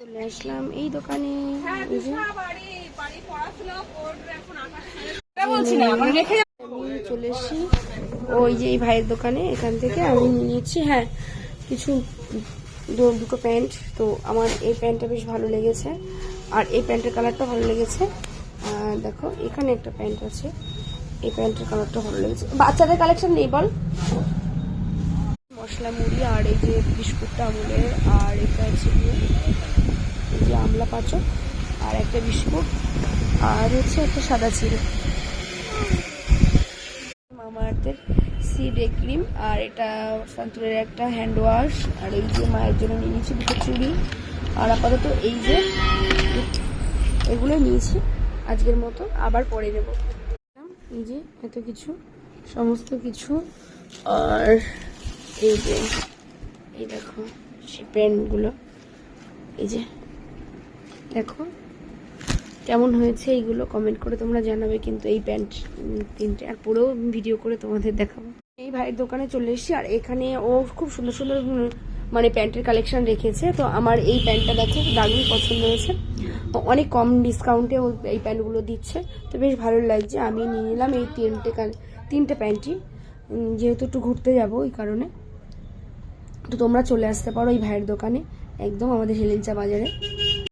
চলে আসলাম এই দোকানে। আমি চলে এসেছি ওই যে এই ভাইয়ের দোকানে, এখান থেকে আমি নিয়েছি হ্যাঁ কিছু দুটো প্যান্ট। তো আমার এই প্যান্টটা বেশ ভালো লেগেছে আর এই প্যান্টের কালারটা ভালো লেগেছে। আর দেখো এখানে একটা প্যান্ট আছে, এই প্যান্টের কালারটা ভালো লেগেছে। বাচ্চাদের কালেকশন নেই বল? মশলা মুড়ি আর এই যে বিস্কুটটা আমুলের, আর এটা আছে এই যে আমলা পাচক আর একটা বিস্কুট, আর হচ্ছে একটা সাদা চিড়ে মামাআর্থের সি ডে ক্রিম, আর এটা সান্তুরের একটা হ্যান্ড ওয়াশ, আর এই যে মায়ের জন্য নিয়ে নিয়েছি দুটো চুড়ি। আর আপাতত এই যে এগুলো নিয়েছি আজকের মতো, আবার পরে নেব। এই যে এত কিছু সমস্ত কিছু, আর এই যে এই দেখো সেই প্যান্টগুলো, এই যে দেখো কেমন হয়েছে এইগুলো কমেন্ট করে তোমরা জানাবে। কিন্তু এই প্যান্ট তিনটে আর পুরো ভিডিও করে তোমাদের দেখাবো। এই ভাইয়ের দোকানে চলে এসেছি, আর এখানে ও খুব সুন্দর সুন্দর মানে প্যান্টের কালেকশন রেখেছে। তো আমার এই প্যান্টটা দেখে দারুণ পছন্দ হয়েছে, অনেক কম ডিসকাউন্টে ও এই প্যান্টগুলো দিচ্ছে, তো বেশ ভালো লাগছে। আমি নিয়ে নিলাম এই তিনটে প্যান্টই, যেহেতু একটু ঘুরতে যাবো ওই কারণে। তো তোমরা চলে আসতে পারো এই ভাইয়ের দোকানে, একদম আমাদের হেলেঞ্চা বাজারে।